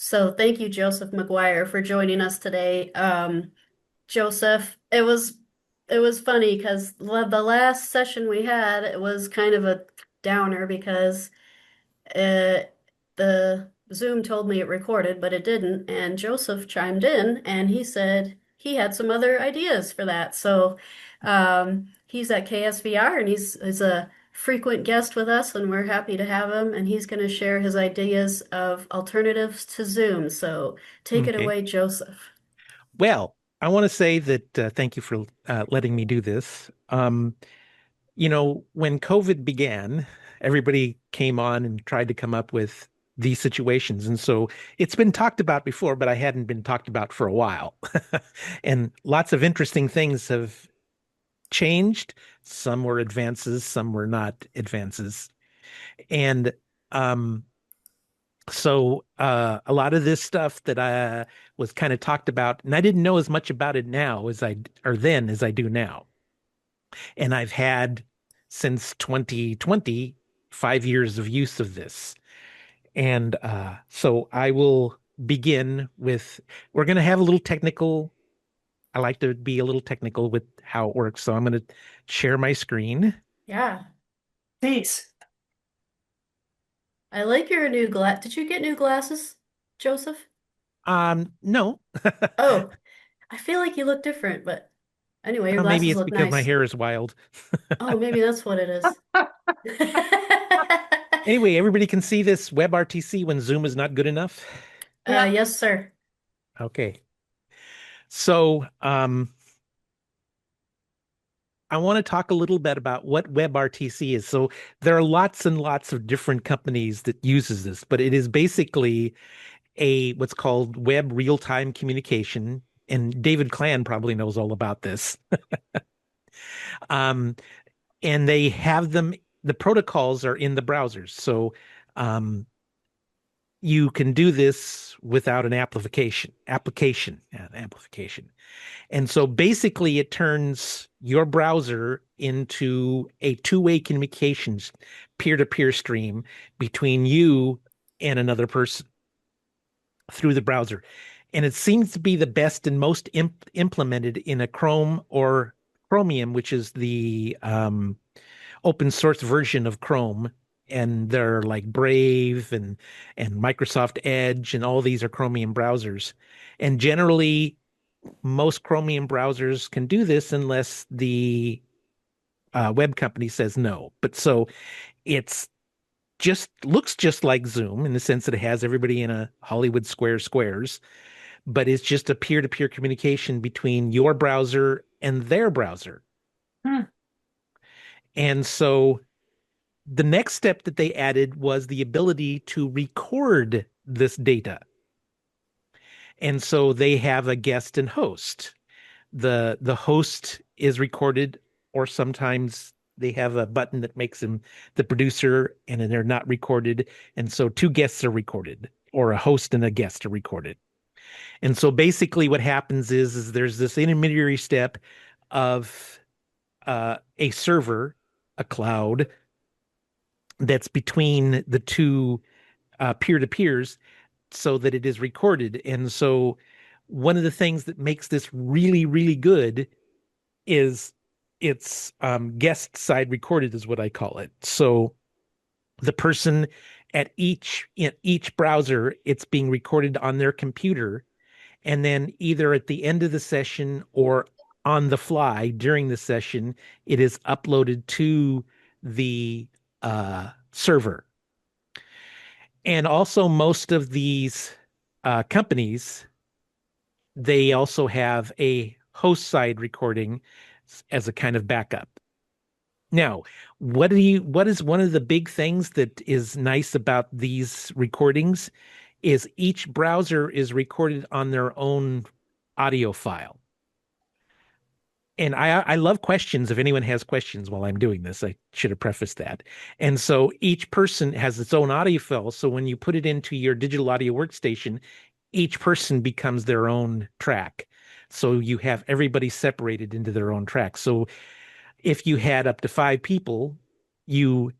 So thank you, Joseph McGuire, for joining us today. Joseph, it was funny because the last session we had, it was kind of a downer because the Zoom told me it recorded, but it didn't. And Joseph chimed in and he said he had some other ideas for that. So he's at KSVR and he's a frequent guest with us, and we're happy to have him. And he's going to share his ideas of alternatives to Zoom. So take it Okay. away, Joseph. Well, I want to say that thank you for letting me do this. When COVID began, everybody came on and tried to come up with these situations. And so it's been talked about before, but I hadn't been talked about for a while. And lots of interesting things have changed. Some were advances, some were not advances. And um, a lot of this stuff that I was kind of talked about, and I didn't know as much about it now as I or then as I do now. And I've had since 2020 5 years of use of this. And so I will begin with we're going to have a little technical. I like to be a little technical with how it works. So I'm going to share my screen. Yeah, Please. I like your new glass. Did you get new glasses, Joseph? No. Oh, I feel like you look different, but anyway, your Maybe glasses it's look because my nice. hair is wild. Oh, maybe that's what it is. Anyway, everybody can see this Web RTC when Zoom is not good enough. Yep. Yes, sir. Okay. So, I want to talk a little bit about what Web RTC is. So there are lots and lots of different companies that uses this, but it is basically a what's called web real-time communication. And David Clan probably knows all about this. Um, and they have them, the protocols are in the browsers. So um, you can do this without an amplification. And so basically, it turns your browser into a two-way communications peer-to-peer stream between you and another person through the browser. And it seems to be the best and most implemented in a Chrome or Chromium, which is the open source version of Chrome. And they're like Brave and Microsoft Edge, and all these are Chromium browsers. And generally, most Chromium browsers can do this unless the web company says no. But so it's just looks just like Zoom in the sense that it has everybody in a Hollywood squares, but it's just a peer-to-peer communication between your browser and their browser. Hmm. And so the next step that they added was the ability to record this data. And so they have a guest and host. The host is recorded, or sometimes they have a button that makes him the producer, and then they're not recorded. And so two guests are recorded, or a host and a guest are recorded. And so basically what happens is there's this intermediary step of a server, a cloud that's between the two peer-to-peers so that it is recorded. And so one of the things that makes this really, really good is it's guest side recorded is what I call it. So the person at each browser, it's being recorded on their computer, and then either at the end of the session or on the fly during the session, it is uploaded to the server. And also, most of these companies, they also have a host side recording as a kind of backup. Now, what is one of the big things that is nice about these recordings is each browser is recorded on their own audio file. And I love questions. If anyone has questions while I'm doing this, I should have prefaced that. And so each person has its own audio file. So when you put it into your digital audio workstation, each person becomes their own track. So you have everybody separated into their own track. So if you had up to five people, you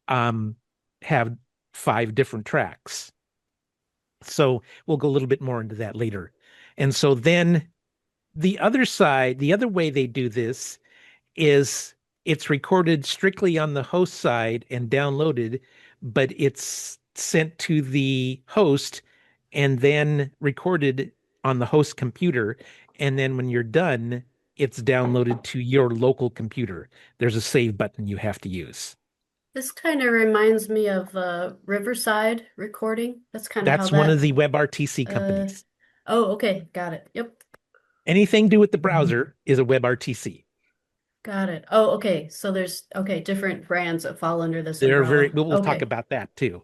have five different tracks. So we'll go a little bit more into that later. And so then the other side, the other way they do this is it's recorded strictly on the host side and downloaded, but it's sent to the host and then recorded on the host computer. And then when you're done, it's downloaded to your local computer. There's a save button you have to use. This kind of reminds me of Riverside recording. That's kind of how That's one of that. the Web RTC Uh, companies. oh, okay, got it. Yep, Anything to do with the browser is a Web RTC. got it. Oh, okay. So there's different brands that fall under this They're very, umbrella. we'll talk Okay. about that too.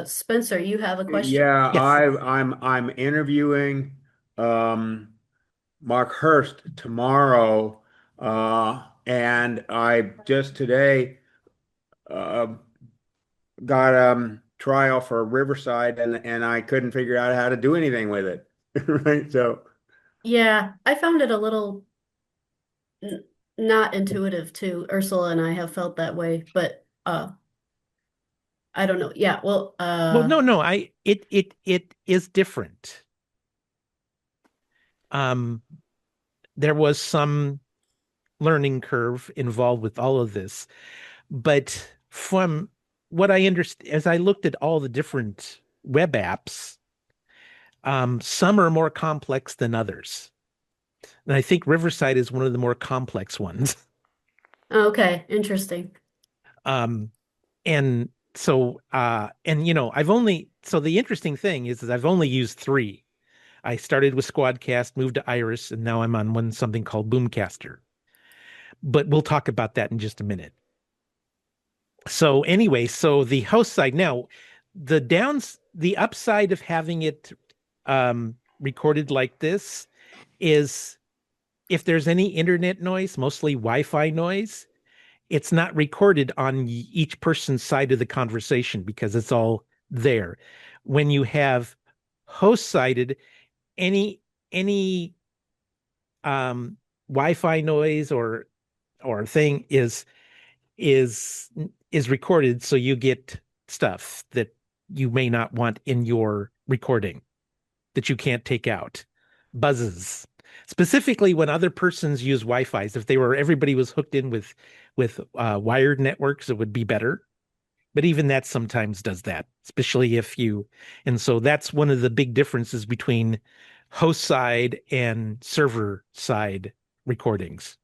Spencer, you have a question? Yeah, Yes. I'm interviewing Mark Hurst tomorrow, and I just today uh, got trial for Riverside, and I couldn't figure out how to do anything with it. Right, so Yeah, I found it a little n not intuitive too. Ursula and I have felt that way, but I don't know. Yeah, well, Well, no, it is different. Um, there was some learning curve involved with all of this, but from what I understand, as I looked at all the different web apps, some are more complex than others. And I think Riverside is one of the more complex ones. okay, interesting. Um, and and so the interesting thing is I've only used three. I started with Squadcast, moved to Iris, and now I'm on something called Boomcaster. But we'll talk about that in just a minute. So anyway, so the host side now, the upside of having it recorded like this is if there's any internet noise, mostly Wi-Fi noise, it's not recorded on each person's side of the conversation because it's all there. When you have host sided, any Wi-Fi noise or thing is is recorded, so you get stuff that you may not want in your recording that you can't take out. Buzzes. Specifically when other persons use Wi-Fi's. If everybody was hooked in with wired networks, it would be better. But even that sometimes does that, especially and so that's one of the big differences between host side and server side recordings.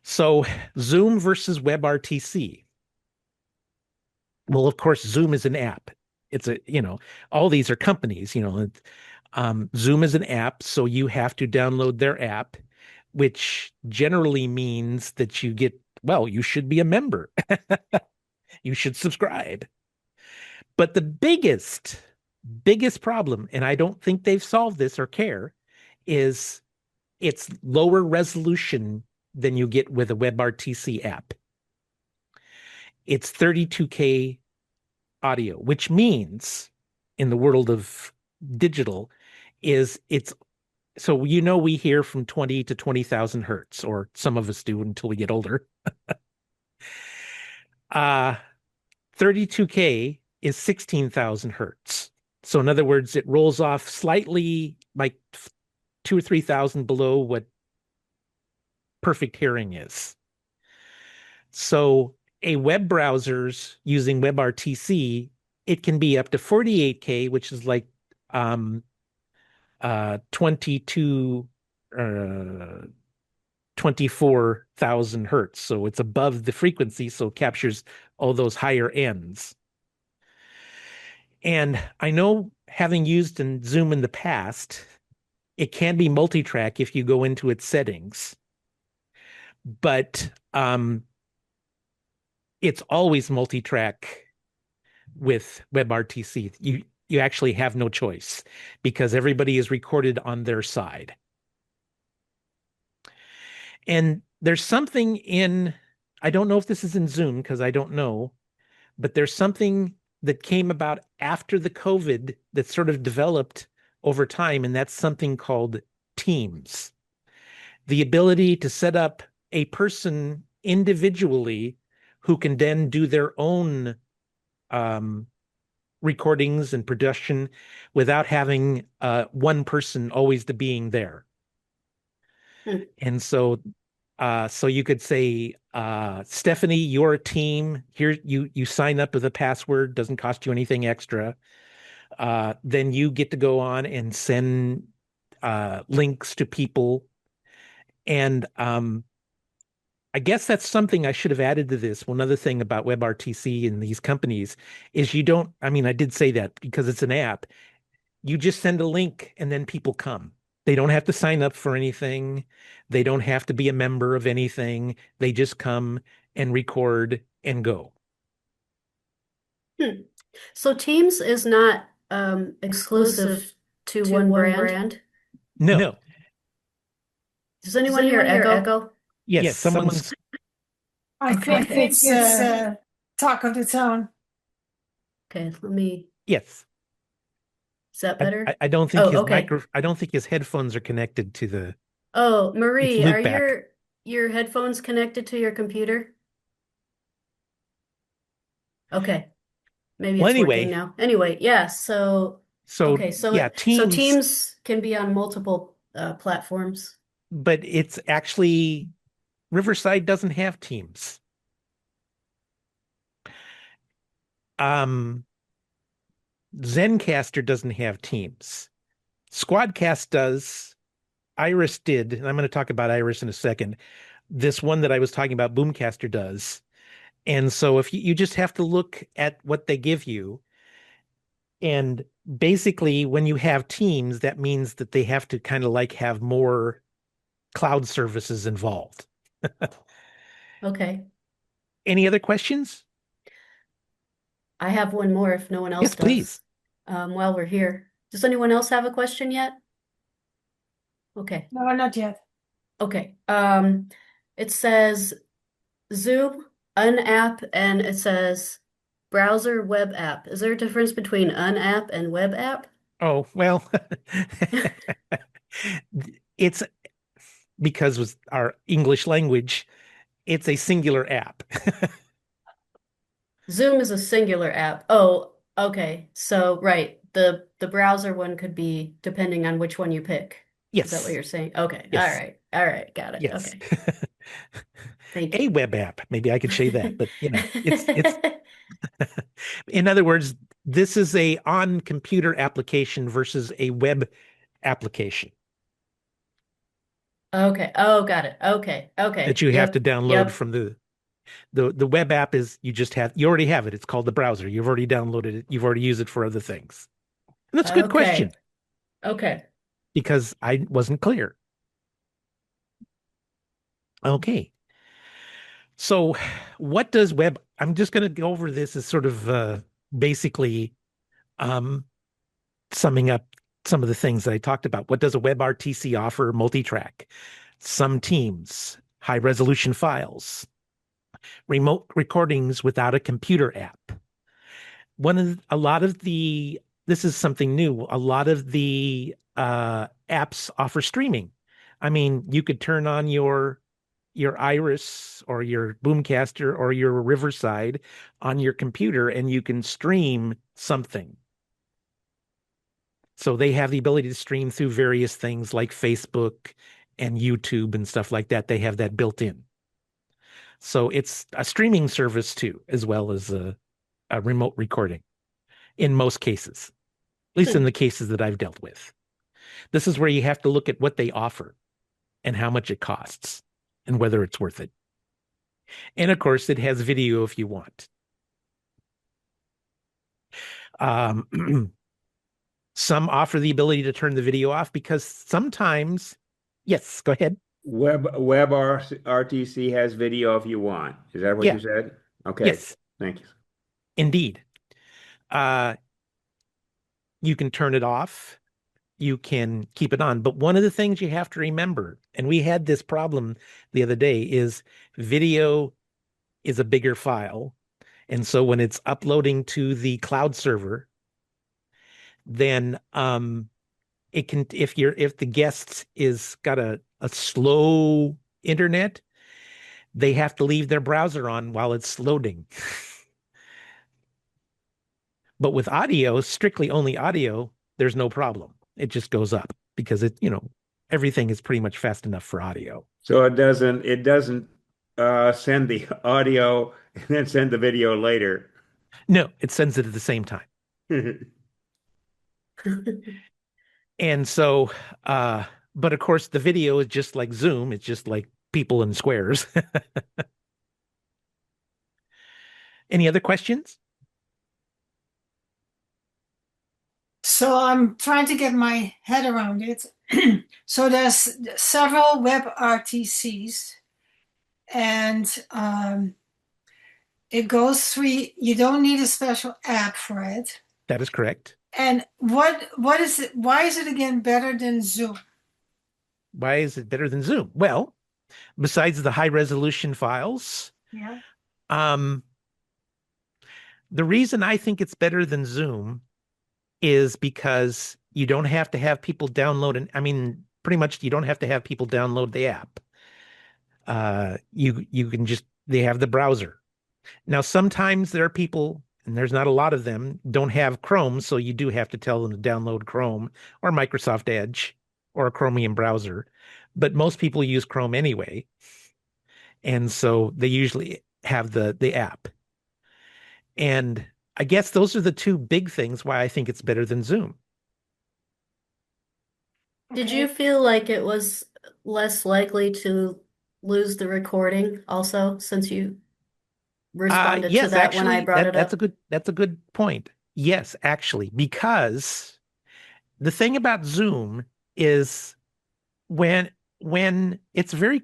So Zoom versus Web RTC. Well, of course, Zoom is an app. It's all these are companies, Zoom is an app, so you have to download their app, which generally means that you should be a member. You should subscribe. But the biggest problem, and I don't think they've solved this or care, is it's lower resolution than you get with a WebRTC app. It's 32K audio, which means in the world of digital it's so we hear from 20 to 20,000 hertz, or some of us do until we get older. 32K is 16,000 hertz. So in other words, it rolls off slightly like 2 or 3,000 below what perfect hearing is. So a web browser's using WebRTC, it can be up to 48K, which is like 22 24,000 hertz. So it's above the frequency, so it captures all those higher ends. And I know, having used in Zoom in the past, it can be multi-track if you go into its settings. But it's always multi-track with WebRTC. You actually have no choice because everybody is recorded on their side. And there's something I don't know if this is in Zoom because I don't know, but there's something that came about after the COVID that sort of developed over time, and that's something called Teams. The ability to set up a person individually who can then do their own recordings and production without having one person always to being there. Hmm. And so so you could say, Stephanie, your team, here you sign up with a password, doesn't cost you anything extra. Then you get to go on and send links to people. And I guess that's something I should have added to this. One other thing about WebRTC and these companies is you don't, I mean, I did say that because it's an app. You just send a link and then people come. They don't have to sign up for anything. They don't have to be a member of anything. They just come and record and go. Hmm. So Teams is not exclusive to one brand. No. Does anyone hear echo? Yes, someone's I Okay. think it's talk of its own. Okay, let me. yes. Is that better? I don't think Oh, his okay. I don't think his headphones are connected to the Oh, it's Marie, loop are back. your headphones connected to your computer? Okay, maybe Well, it's working anyway, now. Anyway, yeah, so so okay, yeah, so Teams, Teams can be on multiple platforms. but it's actually Riverside doesn't have Teams. Um, Zencaster doesn't have Teams. Squadcast does. Iris did, and I'm going to talk about Iris in a second. This one that I was talking about, Boomcaster does. And so if you just have to look at what they give you, and basically when you have Teams, that means that they have to kind of like have more cloud services involved. Okay, Any other questions? I have one more if no one else Yes, please. does, while we're here. Does anyone else have a question yet? Okay, No, not yet. okay. It says Zoom, an app, and it says browser web app. Is there a difference between an app and web app? Oh, well, it's because with our English language, it's a singular app. Zoom is a singular app. Oh, okay. So, right. The browser one could be depending on which one you pick. Is that what Yes, you're saying? Okay. All yes, right. All right. Got it. yes. Okay. Thank A you. web app. Maybe I could say that, but it's in other words, this is a on computer application versus a web application Okay. Oh, got it. Okay. that Okay. you have to Yep. download Yep. from the web app is you already have it. It's called the browser. You've already downloaded it. You've already used it for other things. And that's a good question Okay. Okay. because I wasn't clear. Okay. So what does web I'm just going to go over this as sort of basically um summing up some of the things that I talked about. What does a Web RTC offer? Multi-track, some teams, high resolution files, remote recordings without a computer app. A lot of the this is something new. A lot of the apps offer streaming. I mean, you could turn on your Iris or your Boomcaster or your Riverside on your computer and you can stream something. So they have the ability to stream through various things like Facebook and YouTube and stuff like that. They have that built in. So it's a streaming service too, as well as a remote recording in most cases, at least in Hmm. the cases that I've dealt with. This is where you have to look at what they offer and how much it costs and whether it's worth it. And of course, it has video if you want. Some offer the ability to turn the video off because sometimes, yes, go ahead. RTC has video if you want. Is that what Yeah, you said? Okay, yes, thank you. indeed. Uh, you can turn it off. You can keep it on. But one of the things you have to remember, and we had this problem the other day, is video is a bigger file. And so when it's uploading to the cloud server, then it can if the guest is got a slow internet, they have to leave their browser on while it's loading. But with audio, strictly only audio, there's no problem. It just goes up because everything is pretty much fast enough for audio. So it doesn't send the audio and then send the video later. No, it sends it at the same time. And so, but of course, the video is just like Zoom. It's just like people in squares. Any other questions? So I'm trying to get my head around it. So there's several Web RTCs, and it goes through. You don't need a special app for it. That is correct. And what is it? Why is it again better than Zoom? Why is it better than Zoom? Well, besides the high resolution files, Yeah. um, the reason I think it's better than Zoom is because you don't have to have people download, and I mean, pretty much you don't have to have people download the app. You can just, they have the browser. Now, sometimes there are people, and there's not a lot of them, don't have Chrome, so you do have to tell them to download Chrome or Microsoft Edge or a Chromium browser. But most people use Chrome anyway, and so they usually have the app. And I guess those are the two big things why I think it's better than Zoom. Did you feel like it was less likely to lose the recording also, since you responded to Yes, that when I actually, brought it up? that's a good point. Yes, actually, because the thing about Zoom is when it's very,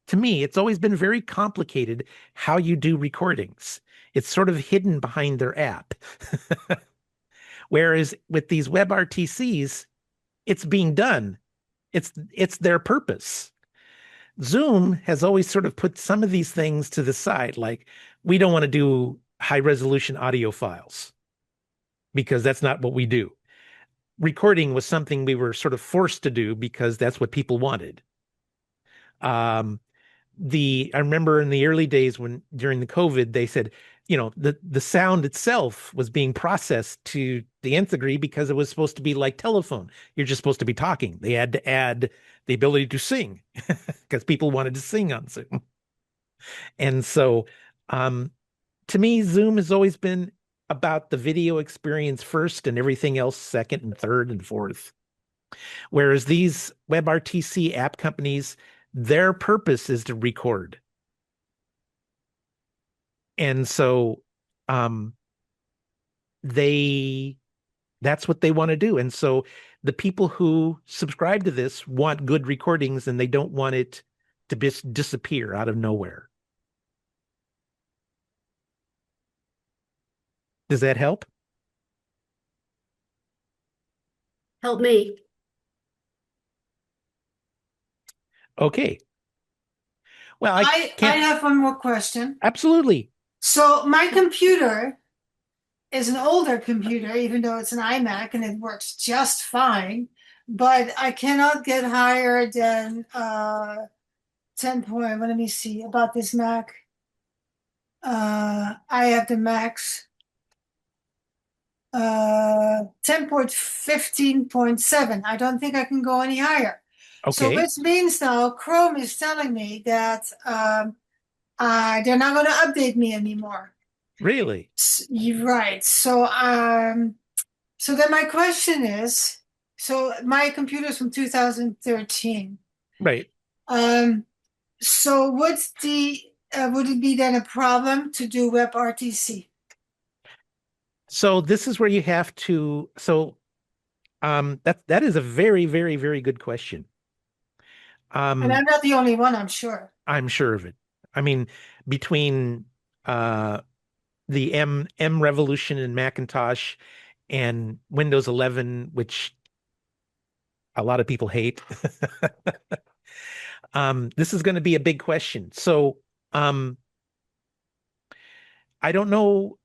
to me, it's always been very complicated how you do recordings. It's sort of hidden behind their app. Whereas with these Web RTCs, it's being done. It's their purpose. Zoom has always sort of put some of these things to the side, like we don't want to do high resolution audio files because that's not what we do. Recording was something we were sort of forced to do because that's what people wanted. Um, I remember in the early days when during the COVID, they said, the sound itself was being processed to the nth degree because it was supposed to be like telephone. You're just supposed to be talking. They had to add the ability to sing because people wanted to sing on Zoom. And so, to me, Zoom has always been about the video experience first and everything else second and third and fourth. Whereas these WebRTC app companies, their purpose is to record. And so um, that's what they want to do. And so the people who subscribe to this want good recordings and they don't want it to disappear out of nowhere. Does that help? Help me. Okay. Well, I I can't. have one more question. Absolutely. So my computer is an older computer, even though it's an iMac and it works just fine, but I cannot get higher than 10 point. Let me see about this Mac. I have the max 10.15.7. I don't think I can go any higher. So Okay. which means now Chrome is telling me that they're not going to update me anymore. Really? You're right. So then my question is, so my computer's from 2013. Right. So what's would it be then a problem to do Web RTC? So this is where you have to, that is a very, very, very good question. And I'm not the only one, I'm sure. I'm sure of it. I mean, between the M revolution in Macintosh and Windows 11, which a lot of people hate, this is going to be a big question. So I don't know.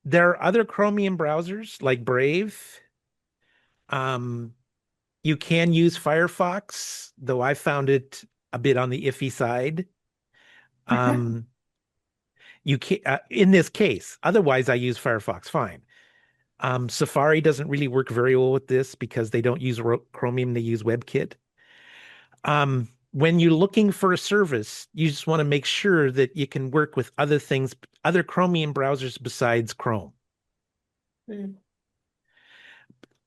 There are other Chromium browsers like Brave. You can use Firefox, though I found it a bit on the iffy side. You can't in this case. Otherwise, I use Firefox fine. Safari doesn't really work very well with this because they don't use Chromium, they use WebKit. When you're looking for a service, you just want to make sure that you can work with other things, other Chromium browsers besides Chrome. Mm.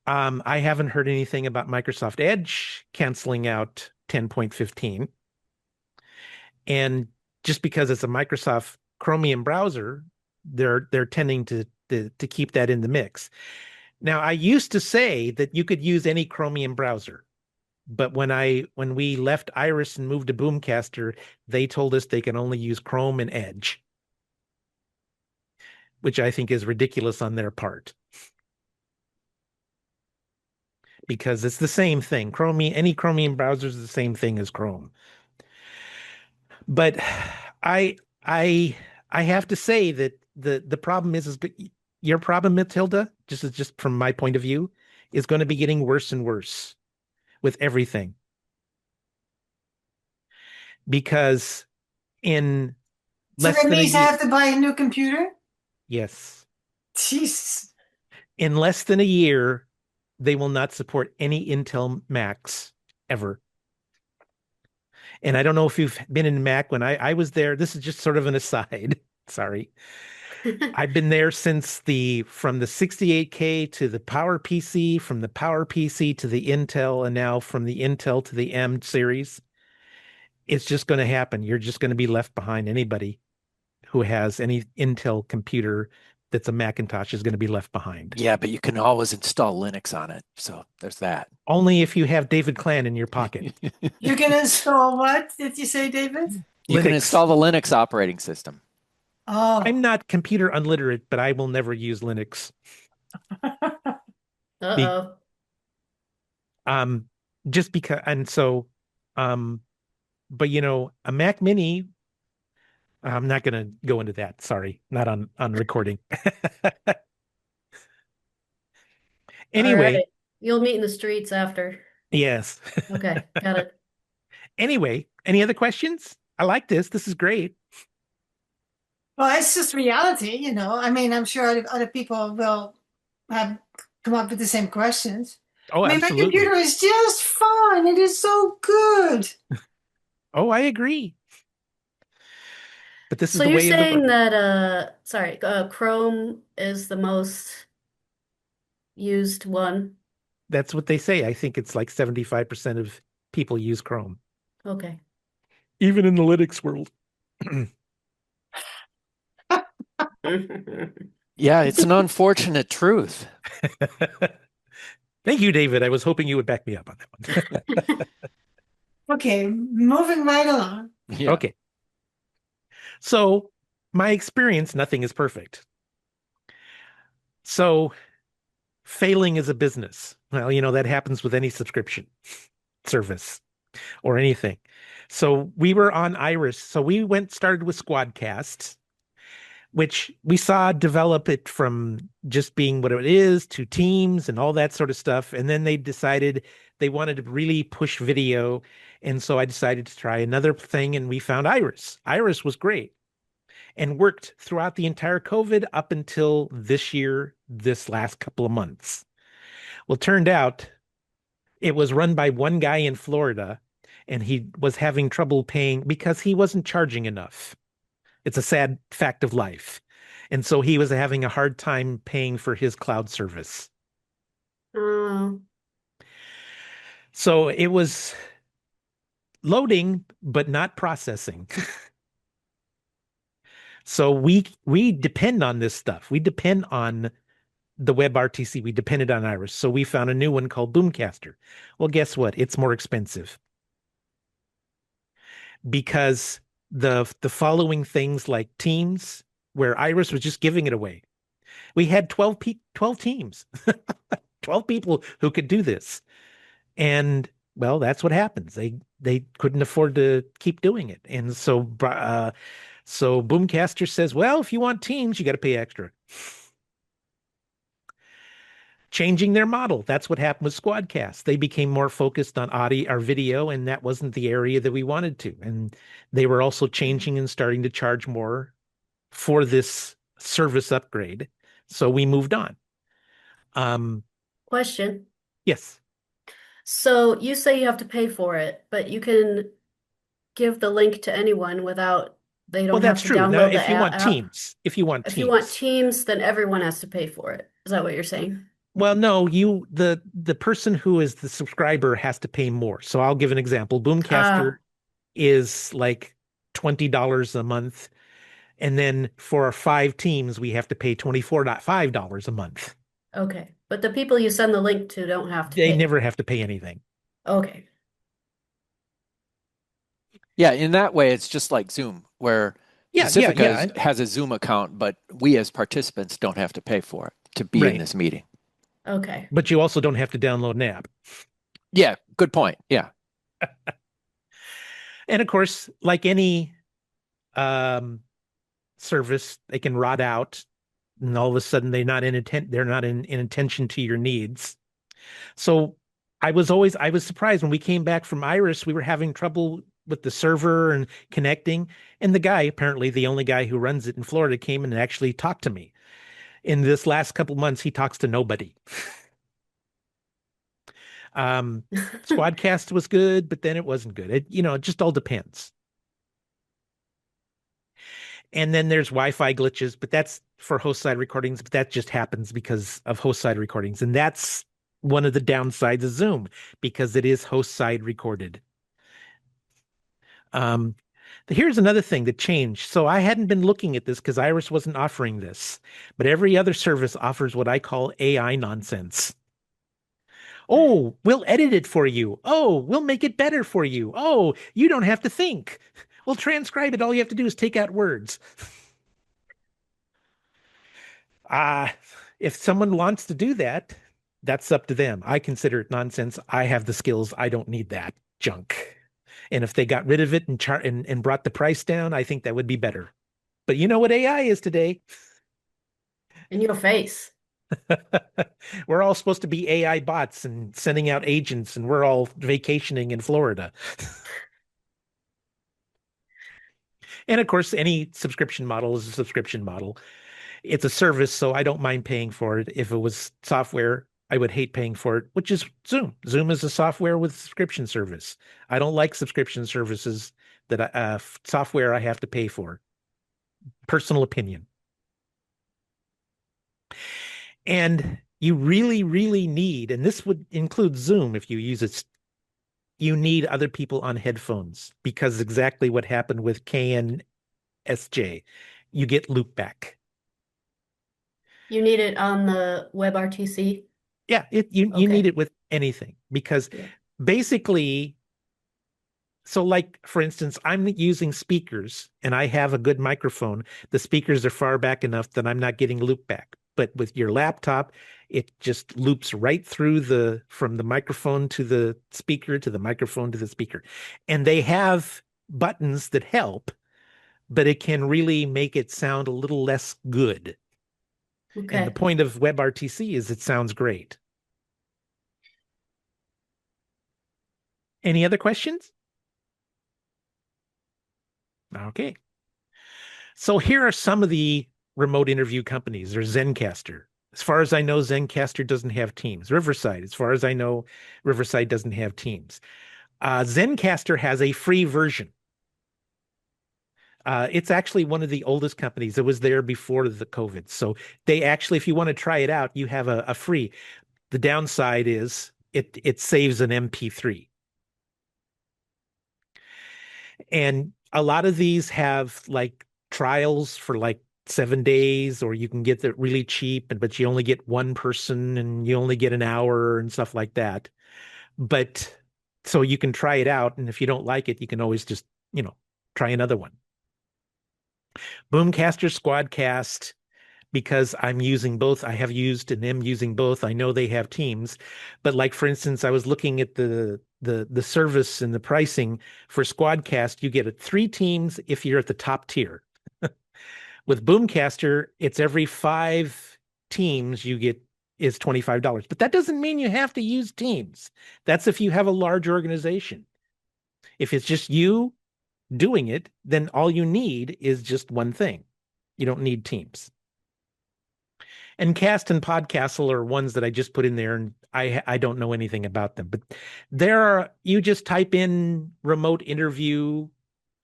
I haven't heard anything about Microsoft Edge canceling out 10.15. And just because it's a Microsoft Chromium browser, they're tending to keep that in the mix. Now, I used to say that you could use any Chromium browser, but when we left Iris and moved to Boomcaster, they told us they can only use Chrome and Edge, which I think is ridiculous on their part. Because it's the same thing. Any Chromium browser is the same thing as Chrome. But I have to say that the problem is your problem, Matilda, just from my point of view, is going to be getting worse and worse with everything. Because in So less that than a means I year, have to buy a new computer? yes, Jesus. in less than a year, they will not support any Intel Macs ever. And I don't know if you've been in Mac when I was there. This is just sort of an aside. Sorry. I've been there since from the 68K to the Power PC, from the Power PC to the Intel, and now from the Intel to the M series. It's just going to happen. You're just going to be left behind. Anybody who has any Intel computer that's a Macintosh is going to be left behind. Yeah, but you can always install Linux on it. So there's that. Only if you have David Clan in your pocket. You can install what? Did you say, David? You can Linux. install the Linux operating system. Oh. I'm not computer unliterate, but I will never use Linux. Uh-oh. Just because, and so, but a Mac Mini, I'm not going to go into that. Sorry, not on recording. Anyway, All right. You'll meet in the streets after. yes. Okay, got it. Anyway, any other questions? I like this. This is great. Well, it's just reality, I mean, I'm sure other people will have come up with the same questions. Oh, I mean, absolutely. my computer is just fine. It is so good. Oh, I agree. But this is So the you're way of the saying world. that Chrome is the most used one? That's what they say. I think it's like 75% of people use Chrome. Okay. Even in the Linux world. Yeah, it's an unfortunate truth. Thank you, David. I was hoping you would back me up on that one. Okay, moving right along. Yeah. Okay. So, my experience, nothing is perfect. So, failing is a business. Well, that happens with any subscription service or anything. So, we were on Iris. So, we started with Squadcast, which we saw develop it from just being what it is to Teams and all that sort of stuff. And then they decided they wanted to really push video. And so I decided to try another thing, and we found Iris. Iris was great and worked throughout the entire COVID up until this year, this last couple of months. Well, it turned out it was run by one guy in Florida, and he was having trouble paying because he wasn't charging enough. It's a sad fact of life. And so he was having a hard time paying for his cloud service. Oh. So it was loading, but not processing. So we depend on this stuff. We depend on the Web RTC. We depended on Iris. So we found a new one called Boomcaster. Well, guess what? It's more expensive. Because the following things like Teams, where Iris was just giving it away. We had 12 teams, 12 people who could do this. And well, that's what happens. They couldn't afford to keep doing it. And so Boomcaster says, well, if you want Teams, you got to pay extra. Changing their model. That's what happened with Squadcast. They became more focused on audio or video, and that wasn't the area that we wanted to. And they were also changing and starting to charge more for this service upgrade. So we moved on. Question. Yes. So you say you have to pay for it, but you can give the link to anyone without they Well, don't have that's to true. Now, download the if you want app. Teams, if you want If you want Teams. Teams, then everyone has to pay for it. Is that what you're saying? Well, no, the person who is the subscriber has to pay more. So I'll give an example. Boomcaster Ah, is like $20 a month. And then for our 5 teams, we have to pay $24.5 a month. okay. But the people you send the link to don't have to They pay. never have to pay anything. Okay. Yeah, in that way, it's just like Zoom, where Yeah, yeah, Pacifica yeah. has a Zoom account, but we as participants don't have to pay for it to be in Right. this meeting. Okay. But you also don't have to download an app. Yeah, good point. Yeah. And of course, like any service, they can rot out, and all of a sudden they're not in attention to your needs. So I was surprised when we came back from Iris, we were having trouble with the server and connecting. And the guy, apparently the only guy who runs it in Florida, came and actually talked to me. In this last couple months, he talks to nobody. Squadcast was good, but then it wasn't good. It just all depends. And then there's Wi-Fi glitches, but that's for host side recordings, but that just happens because of host side recordings. And that's one of the downsides of Zoom because it is host side recorded. Here's another thing that changed. So I hadn't been looking at this because Iris wasn't offering this, but every other service offers what I call AI nonsense. Oh, we'll edit it for you. Oh, we'll make it better for you. Oh, you don't have to think. We'll transcribe it. All you have to do is take out words. If someone wants to do that, that's up to them. I consider it nonsense. I have the skills. I don't need that junk. And if they got rid of it and brought the price down, I think that would be better. But you know what AI is today? In your face. We're all supposed to be AI bots and sending out agents, and we're all vacationing in Florida. And of course, any subscription model is a subscription model. It's a service, so I don't mind paying for it. If it was software, I would hate paying for it, which is Zoom. Zoom is a software with subscription service. I don't like subscription services that software I have to pay for. Personal opinion. And you really, really need, and this would include Zoom if you use it, you need other people on headphones because exactly what happened with KNSJ, you get loopback. You need it on the Web RTC? Yeah, you Okay. need it with anything because Yeah. basically, so like for instance, I'm using speakers and I have a good microphone. The speakers are far back enough that I'm not getting loopback. But with your laptop, it just loops right through from the microphone to the speaker to the microphone to the speaker. And they have buttons that help, but it can really make it sound a little less good. And the Okay. point of Web RTC is it sounds great. Any other questions? Okay. So here are some of the remote interview companies. There's Zencastr. As far as I know, Zencastr doesn't have Teams. Riverside, as far as I know, Riverside doesn't have Teams. Zencastr has a free version. It's actually one of the oldest companies. It was there before the COVID. So they actually, if you want to try it out, you have a free. The downside is it saves an MP3. And a lot of these have like trials for like 7 days, or you can get it really cheap, but you only get one person and you only get an hour and stuff like that. But so you can try it out. And if you don't like it, you can always just, try another one. Boomcaster, Squadcast, because I'm using both. I have used and am using both. I know they have Teams, but like for instance, I was looking at the service and the pricing for Squadcast. You get 3 teams if you're at the top tier. With Boomcaster, it's every 5 teams you get is $25. But that doesn't mean you have to use Teams. That's if you have a large organization. If it's just you doing it, then all you need is just one thing. You don't need Teams. And Cast and Podcastle are ones that I just put in there, and I don't know anything about them. But you just type in remote interview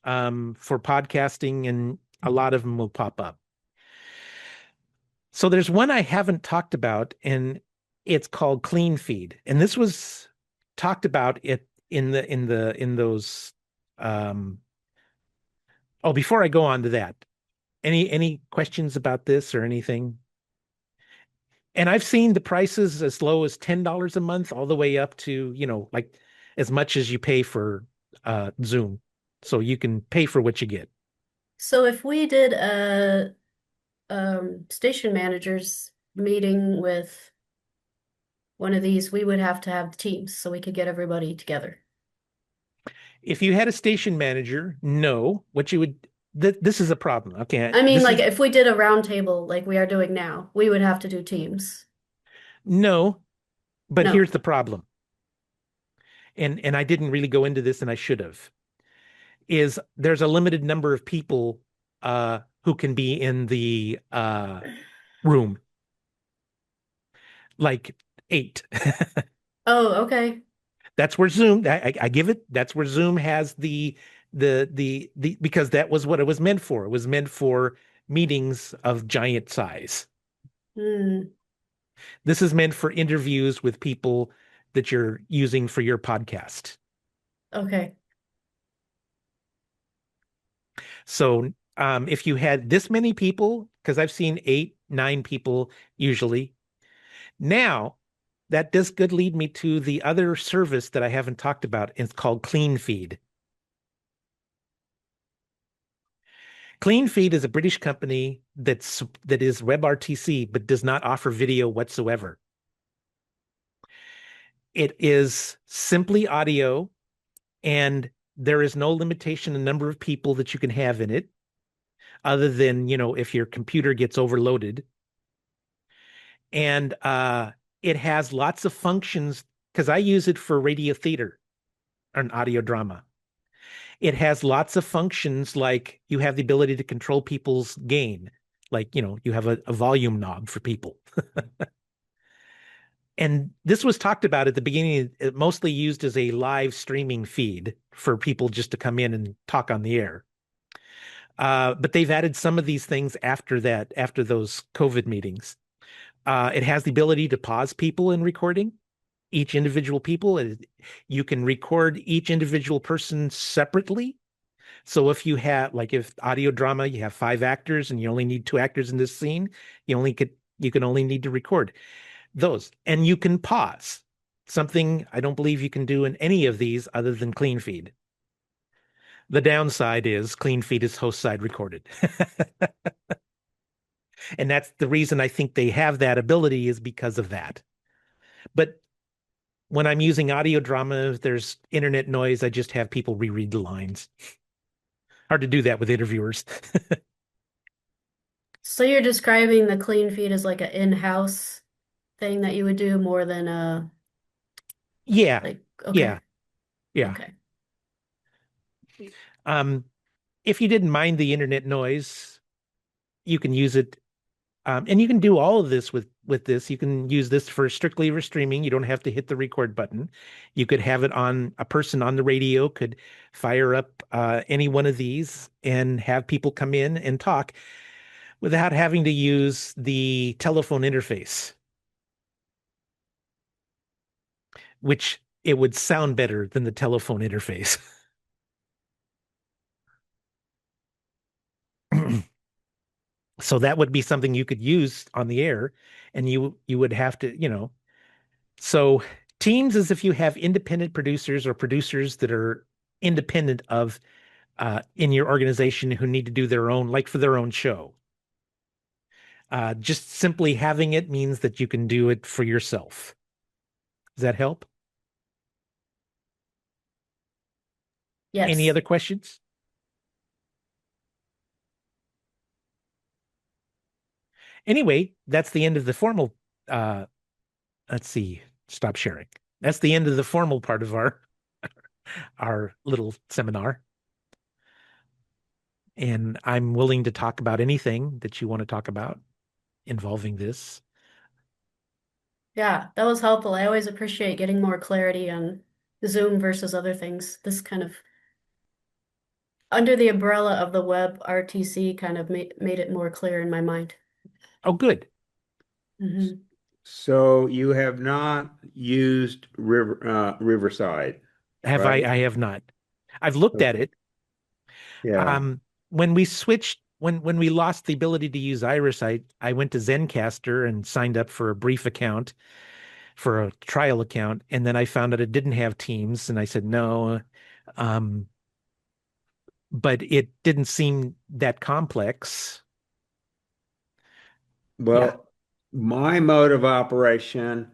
for podcasting, and a lot of them will pop up. So there's one I haven't talked about, and it's called Clean Feed. And this was talked about in those. Before I go on to that, any questions about this or anything? And I've seen the prices as low as $10 a month, all the way up to, like as much as you pay for Zoom. So you can pay for what you get. So if we did a station managers meeting with one of these, we would have to have Teams so we could get everybody together. If you had a station manager, no, what you would, this is a problem. Okay. I mean, like if we did a roundtable like we are doing now, we would have to do Teams. No, but No. here's the problem. And I didn't really go into this, and I should have, is there's a limited number of people who can be in the room. Like 8. Oh, okay. That's where Zoom, I give it, that's where Zoom has the because that was what it was meant for. It was meant for meetings of giant size. This is meant for interviews with people that you're using for your podcast. Okay. So if you had this many people, because I've seen 8, 9 people usually. Now, that does good lead me to the other service that I haven't talked about. It's called Clean Feed. Clean Feed is a British company that is Web RTC, but does not offer video whatsoever. It is simply audio, and there is no limitation in number of people that you can have in it, other than, if your computer gets overloaded. And it has lots of functions, because I use it for radio theater or an audio drama. It has lots of functions, like you have the ability to control people's gain. Like, you have a volume knob for people. And this was talked about at the beginning, mostly used as a live streaming feed for people just to come in and talk on the air. But they've added some of these things after those COVID meetings. It has the ability to pause people in recording, each individual people. You can record each individual person separately. So if you have, like, if audio drama, you have 5 actors and you only need 2 actors in this scene, you can only need to record those. And you can pause, something I don't believe you can do in any of these other than Clean Feed. The downside is Clean Feed is host side recorded. And that's the reason I think they have that ability, is because of that. But when I'm using audio drama, if there's internet noise, I just have people reread the lines. Hard to do that with interviewers. So you're describing the Clean Feed as like an in-house thing that you would do more than Yeah. okay. Yeah. Okay. If you didn't mind the internet noise, you can use it. And you can do all of this with this. You can use this for strictly for streaming. You don't have to hit the record button. You could have it on, a person on the radio could fire up any one of these and have people come in and talk without having to use the telephone interface, which it would sound better than the telephone interface. So that would be something you could use on the air, and you would have to, So Teams is if you have independent producers or producers that are independent of in your organization who need to do their own, like for their own show. Just simply having it means that you can do it for yourself. Does that help? Yes. Any other questions? Anyway, that's the end of the formal. Let's see. Stop sharing. That's the end of the formal part of our little seminar. And I'm willing to talk about anything that you want to talk about involving this. Yeah, that was helpful. I always appreciate getting more clarity on Zoom versus other things. This kind of under the umbrella of the Web RTC kind of made it more clear in my mind. Oh, good. Hmm. So you have not used Riverside, Have I? right? I have not. I've looked at Okay. it. Yeah. When we switched, when we lost the ability to use Iris, I went to Zencaster and signed up for a brief account, for a trial account, and then I found out it didn't have Teams, and I said no. Um, but it didn't seem that complex. Yeah, Well, my mode of operation,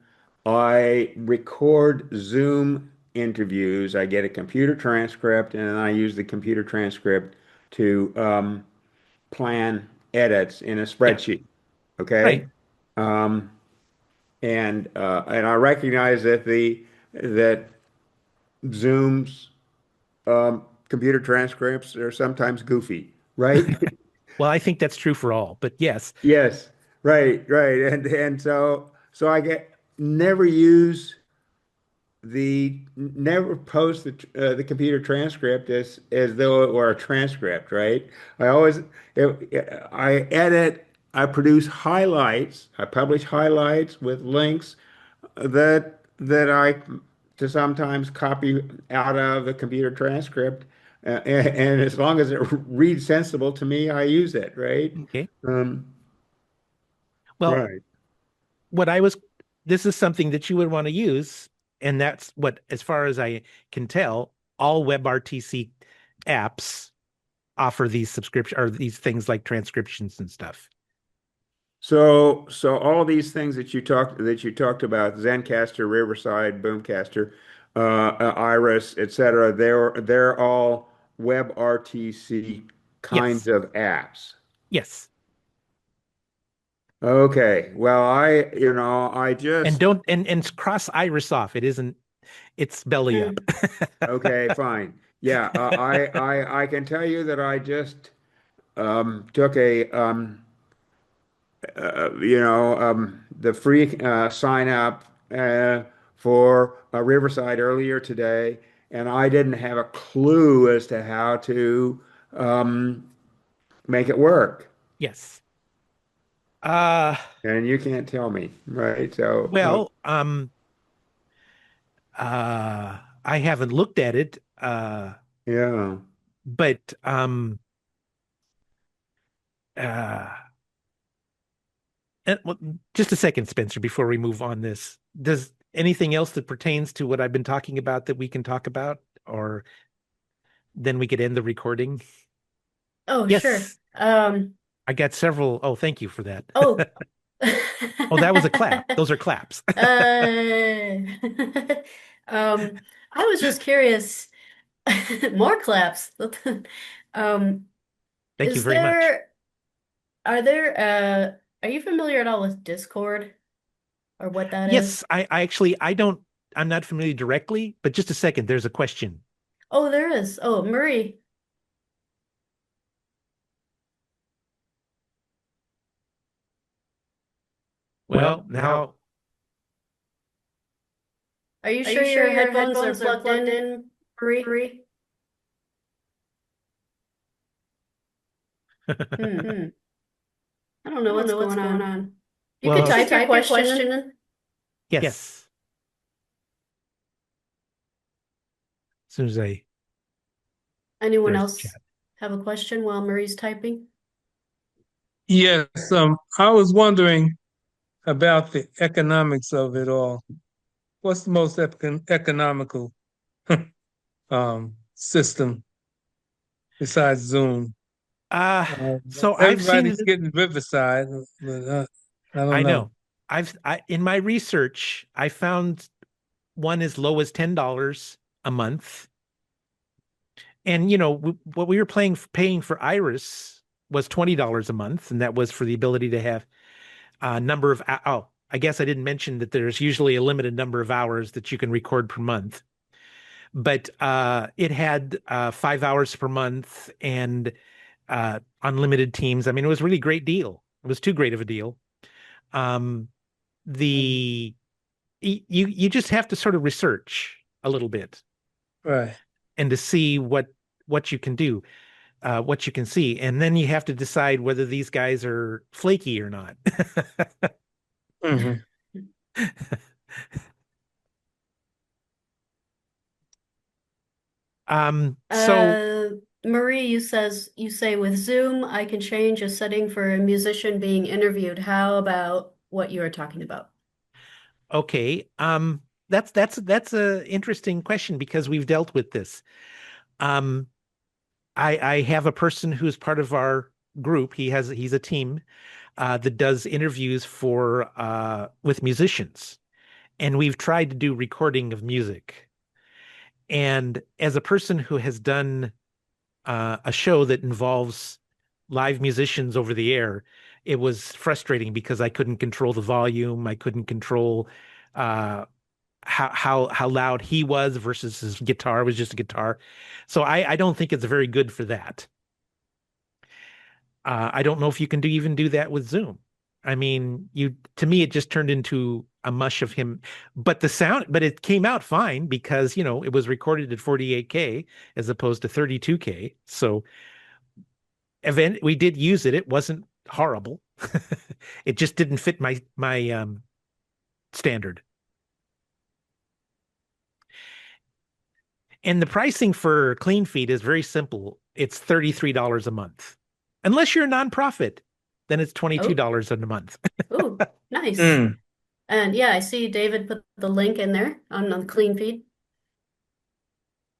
I record Zoom interviews. I get a computer transcript, and then I use the computer transcript to plan edits in a yeah, spreadsheet. Okay. right. Um, and I recognize that the that Zoom's computer transcripts are sometimes goofy, right? Well, I think that's true for all, but yes, Yes, right. And so I get never use never post the computer transcript as though it were a transcript, right? I always I edit, I produce highlights, I publish highlights with links that I to sometimes copy out of the computer transcript, and as long as it reads sensible to me, I use it, right? okay. Um, Well, right. what I was, this is something that you would want to use, and that's what, as far as I can tell, all WebRTC apps offer these subscription or these things like transcriptions and stuff. So all these things that you talked about, Zencaster, Riverside, Boomcaster, Iris, etc. They're all WebRTC kinds Yes, of apps. yes. Okay. Well, I And just don't and cross Iris off. It isn't, it's belly up. Mm. okay, fine. Yeah, I can tell you that I just took the free sign up for Riverside earlier today, and I didn't have a clue as to how to um, make it work. Yes. Uh, And you can't tell me, right? So, well, I haven't looked at it, yeah. but uh, well, just a second, Spencer, before we move on this. Does anything else that pertains to what I've been talking about that we can talk about, or then we could end the recording? Oh, sure. Yes, I got several. Oh, thank you for that. Oh. Oh, that was a clap. Those are claps. I was just curious. More claps. Um, Thank you is very much. there, are there, are you familiar at all with Discord or what that is? Yes, I actually I don't I'm not familiar directly, but just a second, there's a question. Oh, there is. Oh, Marie, Well, now are you Are sure you sure your your headphones are headphones are plugged plugged in, in, Marie? Marie? Hmm. I don't know I don't what's know what's going going on. on. You could well, You could type your type your question question in. in. yes. As soon as I Anyone there's else chat. have a question while Marie's typing? Yes, I was wondering about the economics of it all. What's the most economical system besides Zoom? Uh so I've seen Everybody's it. getting Riverside, but I don't I know. know. In my research, I found one as low as $10 a month. And what we were paying for Iris was $20 a month, and that was for the ability to have a number of oh, I guess I didn't mention that there's usually a limited number of hours that you can record per month. But it had 5 hours per month and unlimited teams. I mean, it was a really great deal. It was too great of a deal. Um, the you just have to sort of research a little bit Right. and to see what you can do, what you can see, and then you have to decide whether these guys are flaky or not. Hmm. So Uh, Marie, you say with Zoom, I can change a setting for a musician being interviewed. How about what you are talking about? okay, that's a interesting question because we've dealt with this. Um, I have a person who's part of our group. He's a team that does interviews for with musicians, and we've tried to do recording of music. And as a person who has done a show that involves live musicians over the air, it was frustrating because I couldn't control the volume. I couldn't control uh, how loud he was versus his guitar was just a guitar. So I don't think it's very good for that. I don't know if you can even do that with Zoom. I mean, you to me it just turned into a mush of him, but it came out fine because it was recorded at 48K as opposed to 32K. So we did use it. It wasn't horrible. It just didn't fit my standard. And the pricing for clean feed is very simple. It's $33 a month. Unless you're a nonprofit, then it's Oh, $22 a month. oh, nice. Mm. And yeah, I see David put the link in there on the clean feed.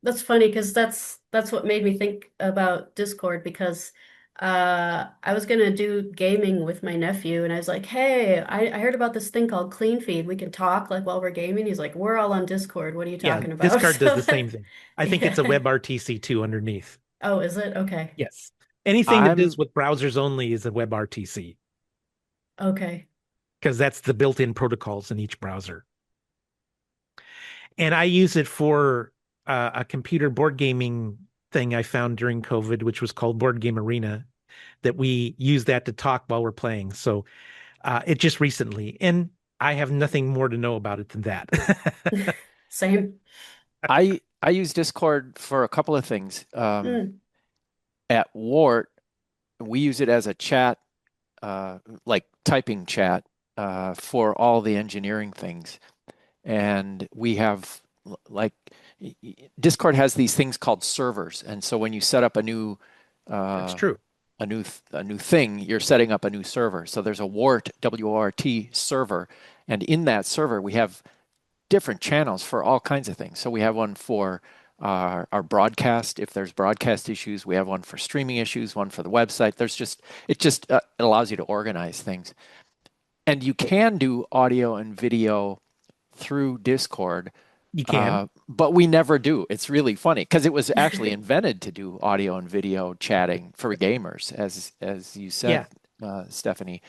That's funny because that's what made me think about Discord because I was gonna do gaming with my nephew and I was like, hey, I heard about this thing called Clean Feed. We can talk like while we're gaming. He's like, we're all on Discord. What are you Yeah, talking about? Discard does So the same thing. I think it's a yeah. Web RTC too underneath. Oh, is it? Okay. Yes. Anything that I'm does with browsers only is a Web RTC Okay. because that's the built-in protocols in each browser. And I use it for a computer board gaming thing I found during COVID, which was called Board Game Arena, that we use that to talk while we're playing. So it just recently, and I have nothing more to know about it than that. Same. I use Discord for a couple of things. Mm. At Wart, we use it as a chat, like typing chat, for all the engineering things. And we have like Discord has these things called servers, and so when you set up That's uh, true. a new thing, you're setting up a new server. So there's a Wart WORT server, and in that server we have different channels for all kinds of things. So we have one for our broadcast. If there's broadcast issues, we have one for streaming issues, one for the website. It allows you to organize things, and you can do audio and video through Discord, You can. but we never do. It's really funny because it was actually invented to do audio and video chatting for gamers, as you said, Yeah. Stephanie.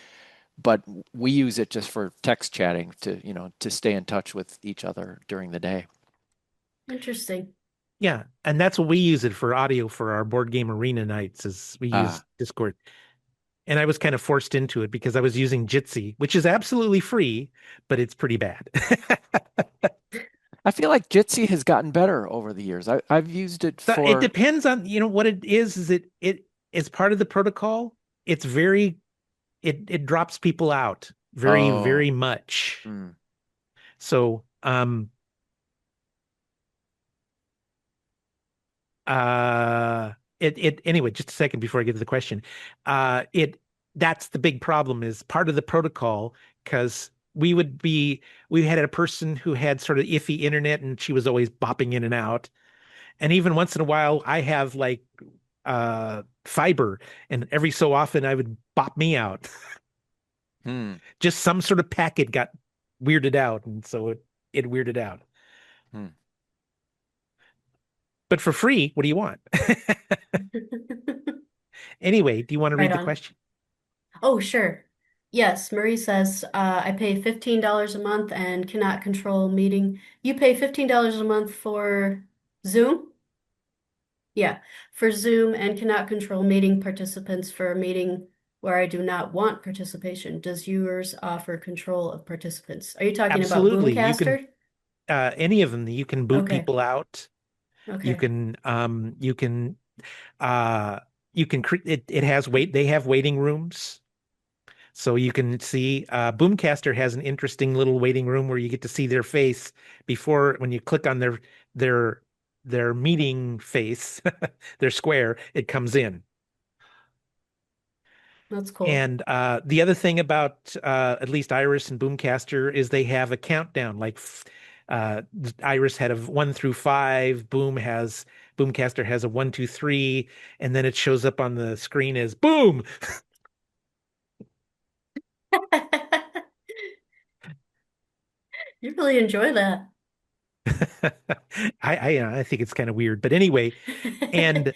But we use it just for text chatting to stay in touch with each other during the day. Interesting. Yeah. And that's what we use it for audio for our board game arena nights is we use Ah, Discord. And I was kind of forced into it because I was using Jitsi, which is absolutely free, but it's pretty bad. I feel like Jitsi has gotten better over the years. I've used it So it for depends on, what it is it is part of the protocol. It's very it drops people out very, oh, very much. mm, So it anyway, just a second before I get to the question. It That's the big problem is part of the protocol because we had a person who had sort of iffy internet and she was always bopping in and out. And even once in a while I have like fiber and every so often I would bop me out. hmm, Just some sort of packet got weirded out and so it weirded out. hmm. But for free, what do you want? Anyway, do you want to Right read the on. question? Oh, sure. Yes, Marie says, I pay $15 a month and cannot control meeting. You pay $15 a month for Zoom? Yeah, for Zoom and cannot control meeting participants for a meeting where I do not want participation. Does yours offer control of participants? Are you talking about Absolutely. You can Boomcaster? any of them, you can boot Okay, people out. You okay. can uh it has they have waiting rooms. So you can see Boomcaster has an interesting little waiting room where you get to see their face before when you click on their their meeting face, their square, it comes in. That's cool. And the other thing about at least Iris and Boomcaster is they have a countdown. Like Iris had a 1 through 5. Boomcaster has a 1, 2, 3, and then it shows up on the screen as boom. You really enjoy that. I think it's kind of weird, but anyway, and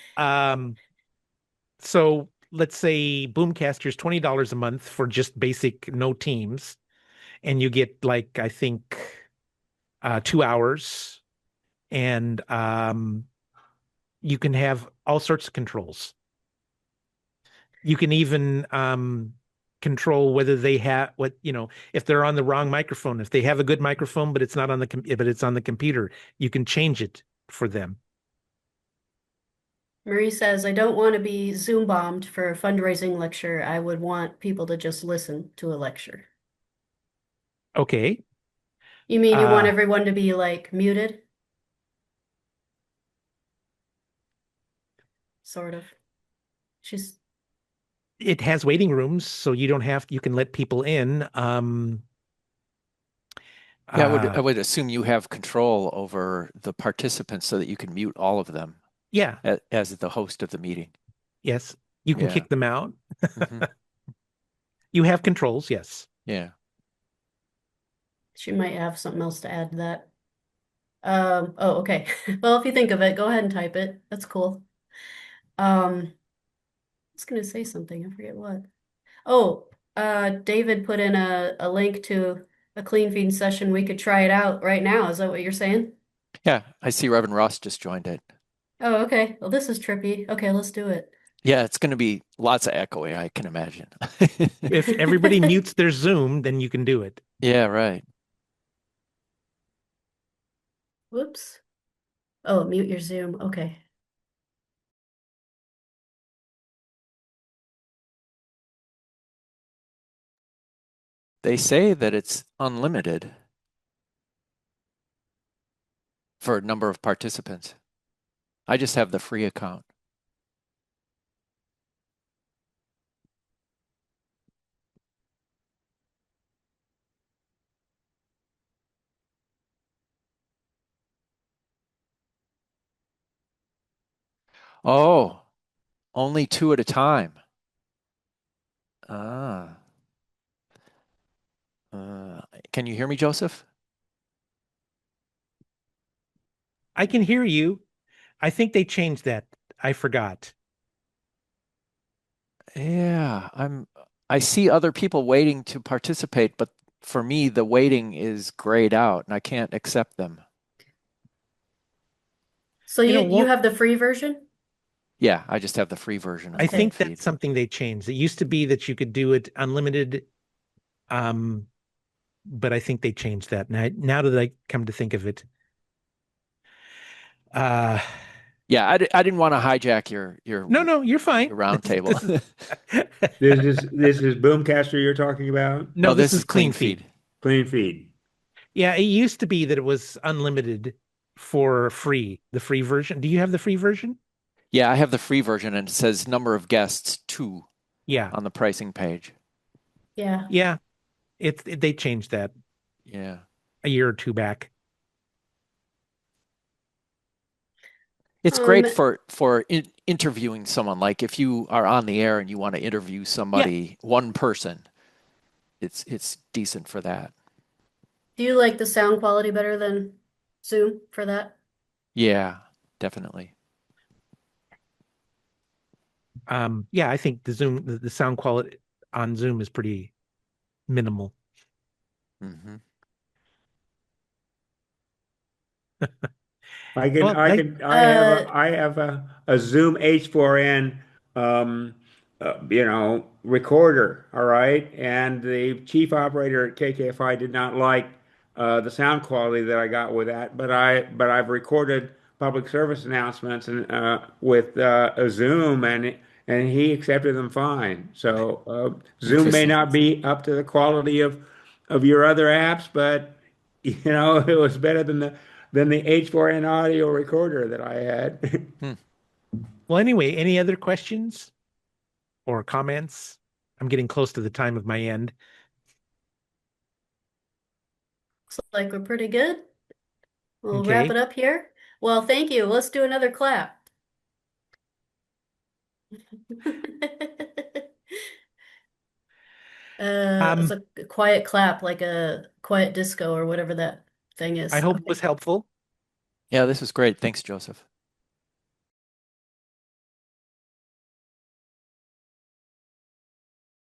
so let's say Boomcaster's $20 a month for just basic no teams, and you get like I think 2 hours, and you can have all sorts of controls. You can even control whether they have if they're on the wrong microphone. If they have a good microphone, but it's not on but it's on the computer, you can change it for them. Marie says, I don't want to be Zoom bombed for a fundraising lecture. I would want people to just listen to a lecture. Okay. You mean you want Uh, everyone to be like muted? Sort of. She's it has waiting rooms, so you can let people in. Yeah, I Uh, would assume you have control over the participants so that you can mute all of them yeah, as the host of the meeting. yes. You can Yeah. kick them out. Hmm. You have controls, yes. Yeah. she might have something else to add to that. Oh, okay. Well, if you think of it, go ahead and type it. That's cool. I was gonna say something, I forget what. Oh, David put in a link to a clean feed session. We could try it out right now. Is that what you're saying? Yeah. I see Reverend Ross just joined it. Oh, okay. Well, this is trippy. Okay, let's do it. Yeah, it's going to be lots of echoing, I can imagine. If everybody mutes their Zoom, then you can do it. Yeah, right. Whoops. Oh, mute your Zoom. Okay. They say that it's unlimited for a number of participants. I just have the free account. Oh, only 2 at a time. Ah. Can you hear me, Joseph? I can hear you. I think they changed that. I forgot. Yeah, I see other people waiting to participate, but for me, the waiting is grayed out and I can't accept them. So You know, you one, have the free version? Yeah, I just have the free version of I Okay. Clean think that's Feed. something they changed. It used to be that you could do it unlimited, um, but I think they changed that. Now that I come to think of it, uh, Yeah, I didn't want to hijack your no, you're fine. roundtable. This is Boomcaster you're talking about? No, No, this this is is clean Clean feed. Feed. Clean feed. Yeah, it used to be that it was unlimited for free, the free version. Do you have the free version? Yeah, I have the free version and it says number of guests 2 Yeah, on the pricing page. Yeah. yeah. They changed that Yeah. a year or two back. It's Um, great for interviewing someone. Like if you are on the air and you want to interview Yeah, somebody, one person, it's decent for that. do you like the sound quality better than Zoom for that? Yeah, definitely. yeah. I think the sound quality on Zoom is pretty minimal. Hmm. I can, Well, I I can, Uh, I have a Zoom H4n, recorder. All right. And the chief operator at KKFI did not like the sound quality that I got with that, but I've recorded public service announcements and with a Zoom, and he accepted them fine. So Zoom may Interesting. not be up to the quality of your other apps, but it was better than the H4n audio recorder that I had. Hmm. well, anyway, any other questions or comments? I'm getting close to the time of my end. looks like we're pretty good. We'll wrap it Okay. up here. Well, thank you. Let's do another clap. It's Um, a quiet clap, like a quiet disco or whatever that thing I is. hope it Okay. was helpful. Yeah, this was great. Thanks, Joseph.